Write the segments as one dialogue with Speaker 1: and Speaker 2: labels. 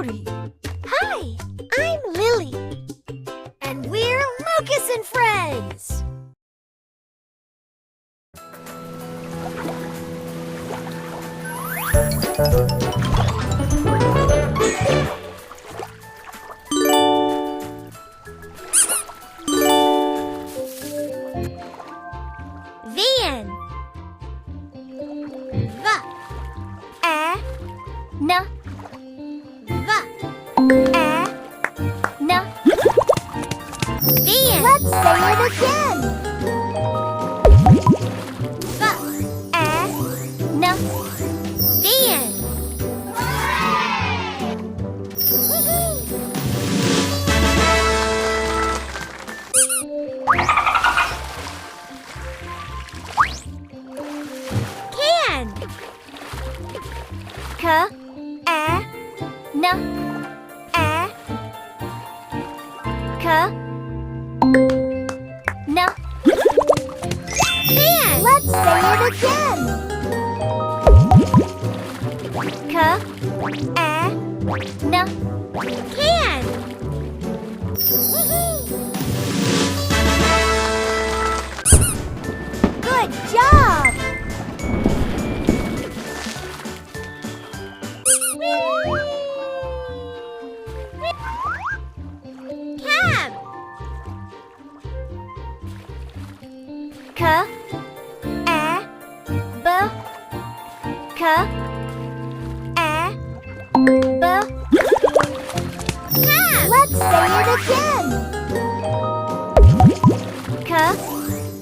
Speaker 1: Howdy!
Speaker 2: Hi, I'm Lily. And we're Lucas and Friends. Van. Va. A. Na. Va. A. Na. Van. Let's say it again. Va. A. Na. Van. Can. Ka. A. Na. A. Ka. Na. Can. Let's say it again. Ka. A. Na. Can. Good job. Cab. Ka. A. B. Ka. A. B. Cab. Let's say it again. Ka.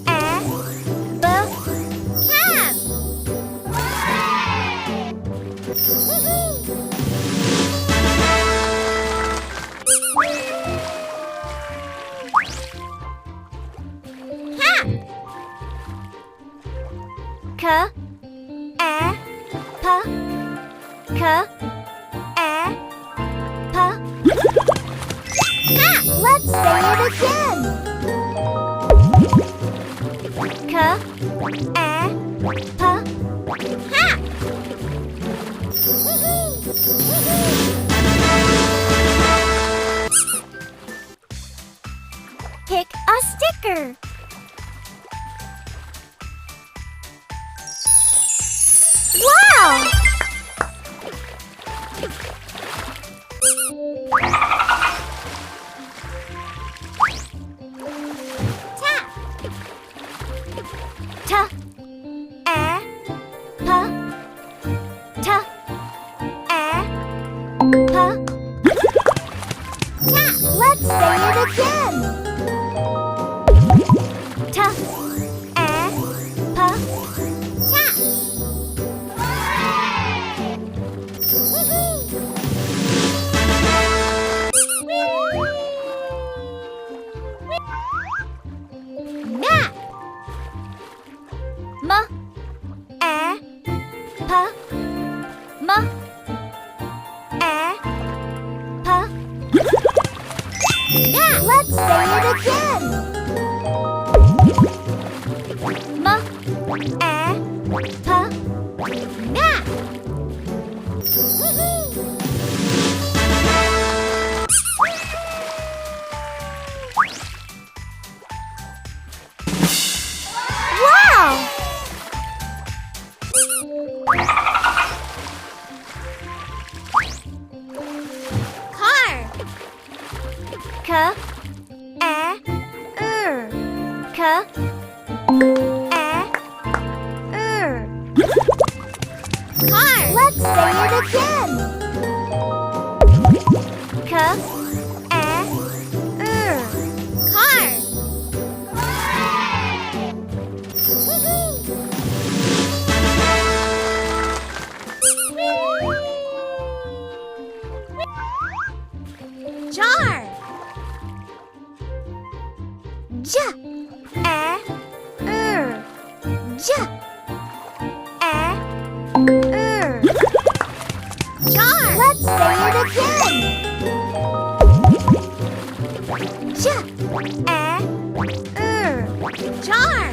Speaker 2: A. B. Cab. Cat. Ka. A. Pa. Ka. A. Pa. Cat. Let's say it again. Ka. A. Pa. Cat. Pick a sticker. Wow! Tap. Ta. A. Pa. Ta. A. Pa. Tap. Let's say it again. Ta. A. Pa. Tap. Map. Ma. A. Pa. Ma. A. Pa. Map. Let's say it again. Ma. A. Pa. Map. Wow! Car. Ka. A. Ka. A. Car. Let's say it again. Ka. A. Car. Jar. Ja. A. Ja. A. Jar. Let's say it again. Ja. A. Jar.